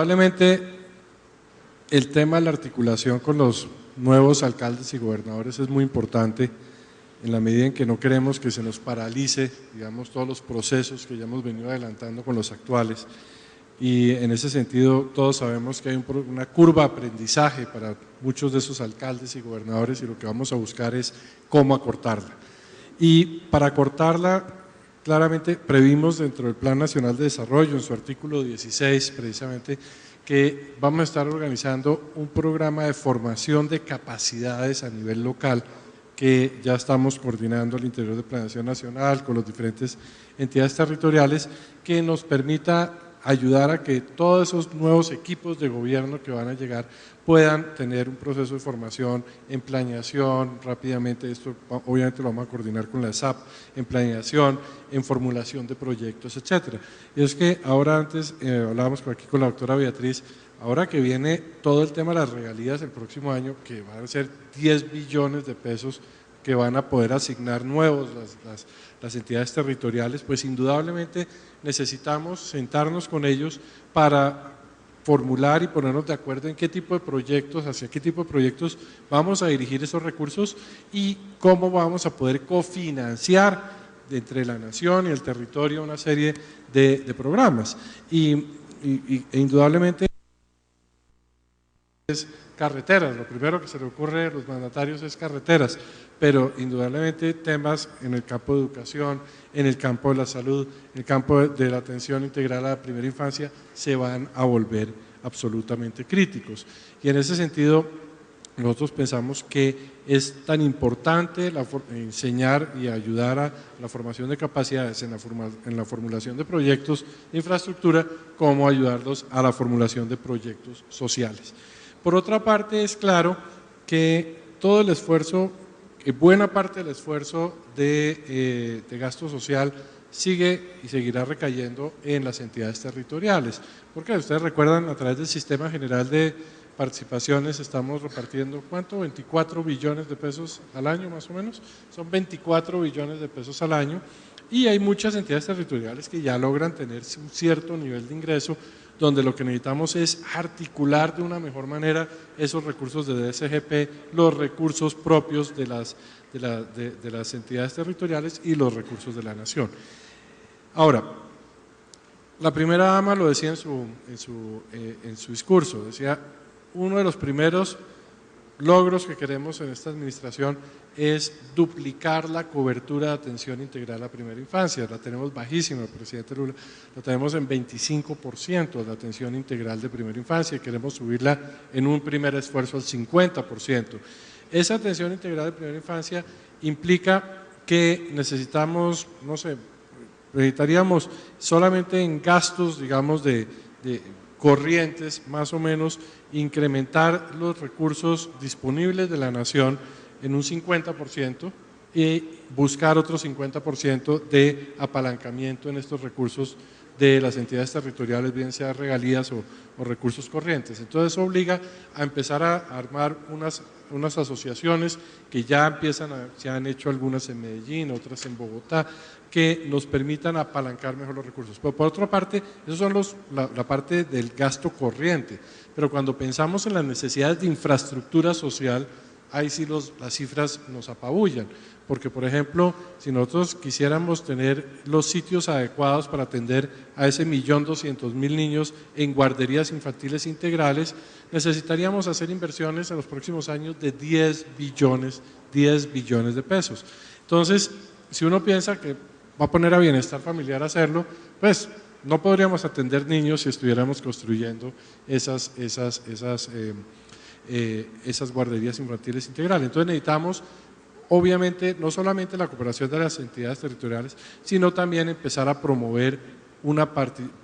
indudablemente el tema de la articulación con los nuevos alcaldes y gobernadores es muy importante en la medida en que no queremos que se nos paralice, digamos, todos los procesos que ya hemos venido adelantando con los actuales. Y en ese sentido todos sabemos que hay una curva de aprendizaje para muchos de esos alcaldes y gobernadores y lo que vamos a buscar es cómo acortarla. Y para acortarla, claramente previmos dentro del Plan Nacional de Desarrollo, en su artículo 16 precisamente, que vamos a estar organizando un programa de formación de capacidades a nivel local que ya estamos coordinando al interior de Planeación Nacional con las diferentes entidades territoriales, que nos permita ayudar a que todos esos nuevos equipos de gobierno que van a llegar puedan tener un proceso de formación en planeación rápidamente. Esto obviamente lo vamos a coordinar con la SAP, en planeación, en formulación de proyectos, etcétera. Y es que ahora antes hablábamos aquí con la doctora Beatriz, ahora que viene todo el tema de las regalías el próximo año, que van a ser 10 billones de pesos que van a poder asignar nuevos las entidades territoriales, pues indudablemente necesitamos sentarnos con ellos para formular y ponernos de acuerdo en qué tipo de proyectos, hacia qué tipo de proyectos vamos a dirigir esos recursos y cómo vamos a poder cofinanciar entre la nación y el territorio una serie de programas. E indudablemente es carreteras, lo primero que se le ocurre a los mandatarios es carreteras, pero indudablemente temas en el campo de educación, en el campo de la salud, en el campo de la atención integral a la primera infancia se van a volver absolutamente críticos. Y en ese sentido nosotros pensamos que es tan importante enseñar y ayudar a la formación de capacidades en la formulación de proyectos de infraestructura como ayudarlos a la formulación de proyectos sociales. Por otra parte, es claro que todo el esfuerzo, buena parte del esfuerzo de gasto social sigue y seguirá recayendo en las entidades territoriales, porque ustedes recuerdan, a través del Sistema General de Participaciones estamos repartiendo, ¿cuánto? 24 billones de pesos al año más o menos, son 24 billones de pesos al año, y hay muchas entidades territoriales que ya logran tener un cierto nivel de ingreso, donde lo que necesitamos es articular de una mejor manera esos recursos de DSGP, los recursos propios de las entidades territoriales y los recursos de la nación. Ahora, la primera dama lo decía en su discurso, decía, uno de los primeros logros que queremos en esta administración es duplicar la cobertura de atención integral a primera infancia. La tenemos bajísima, presidente Lula, la tenemos en 25% de la atención integral de primera infancia y queremos subirla en un primer esfuerzo al 50%. Esa atención integral de primera infancia implica que necesitamos, no sé, necesitaríamos solamente en gastos, digamos, de corrientes, más o menos, incrementar los recursos disponibles de la nación en un 50% y buscar otro 50% de apalancamiento en estos recursos de las entidades territoriales, bien sea regalías o recursos corrientes. Entonces eso obliga a empezar a armar unas asociaciones que ya empiezan, se han hecho algunas en Medellín, otras en Bogotá, que nos permitan apalancar mejor los recursos. Pero por otra parte, esos son la parte del gasto corriente, pero cuando pensamos en las necesidades de infraestructura social, ahí sí las cifras nos apabullan, porque por ejemplo, si nosotros quisiéramos tener los sitios adecuados para atender a ese 1.200.000 niños en guarderías infantiles integrales, necesitaríamos hacer inversiones en los próximos años de 10 billones de pesos. Entonces, si uno piensa que va a poner a bienestar familiar a hacerlo, pues no podríamos atender niños si estuviéramos construyendo esas guarderías infantiles integrales. Entonces necesitamos, obviamente, no solamente la cooperación de las entidades territoriales, sino también empezar a promover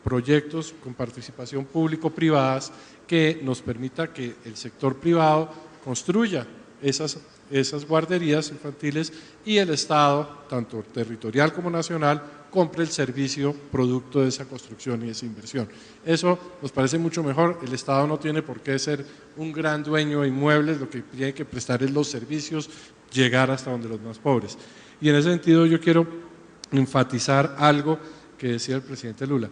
proyectos con participación público-privadas que nos permita que el sector privado construya esas guarderías infantiles y el Estado, tanto territorial como nacional, compre el servicio producto de esa construcción y esa inversión. Eso nos parece mucho mejor. El Estado no tiene por qué ser un gran dueño de inmuebles, lo que tiene que prestar es los servicios, llegar hasta donde los más pobres. Y en ese sentido yo quiero enfatizar algo que decía el presidente Lula.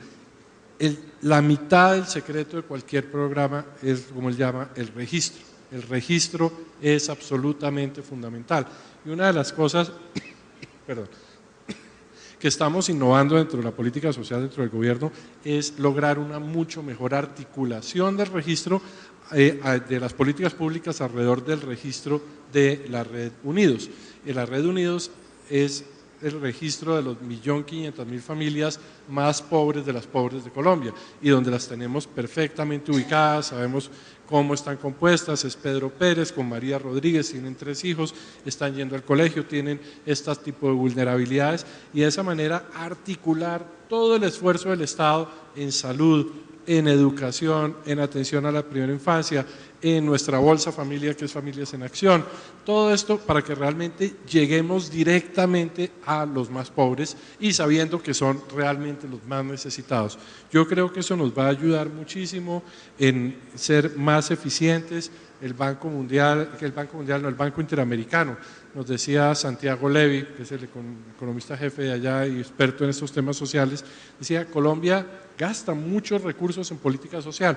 la mitad del secreto de cualquier programa es, como él llama, el registro. El registro es absolutamente fundamental. Y una de las cosas que estamos innovando dentro de la política social, dentro del gobierno, es lograr una mucho mejor articulación del registro de las políticas públicas alrededor del registro de la Red Unidos. La Red Unidos es el registro de los 1.500.000 familias más pobres de las pobres de Colombia y donde las tenemos perfectamente ubicadas, sabemos cómo están compuestas, es Pedro Pérez con María Rodríguez, tienen 3 hijos, están yendo al colegio, tienen este tipo de vulnerabilidades y de esa manera articular todo el esfuerzo del Estado en salud, en educación, en atención a la primera infancia, en nuestra Bolsa Familia, que es Familias en Acción, todo esto para que realmente lleguemos directamente a los más pobres y sabiendo que son realmente los más necesitados. Yo creo que eso nos va a ayudar muchísimo en ser más eficientes. El Banco Interamericano, nos decía Santiago Levy, que es el economista jefe de allá y experto en estos temas sociales, decía, Colombia gasta muchos recursos en política social,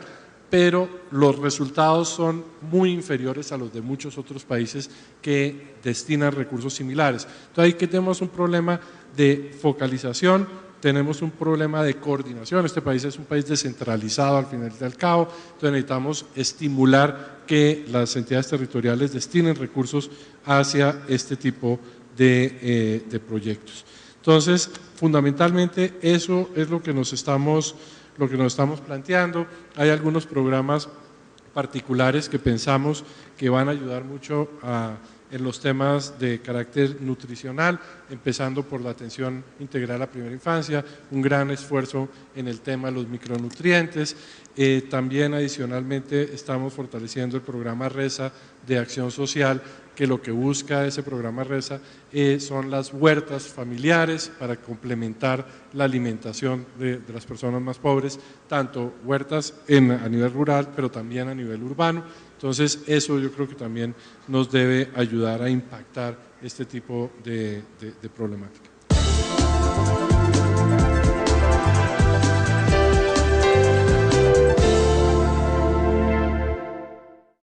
pero los resultados son muy inferiores a los de muchos otros países que destinan recursos similares. Entonces ahí que tenemos un problema de focalización, tenemos un problema de coordinación, este país es un país descentralizado al final del cabo, entonces necesitamos estimular que las entidades territoriales destinen recursos hacia este tipo de proyectos. Entonces, fundamentalmente eso es lo que nos estamos planteando. Hay algunos programas particulares que pensamos que van a ayudar mucho en los temas de carácter nutricional, empezando por la atención integral a la primera infancia, un gran esfuerzo en el tema de los micronutrientes. También adicionalmente estamos fortaleciendo el programa RESA de acción social, que lo que busca ese programa RESA son las huertas familiares para complementar la alimentación de las personas más pobres, tanto huertas a nivel rural, pero también a nivel urbano. Entonces, eso yo creo que también nos debe ayudar a impactar este tipo de problemática.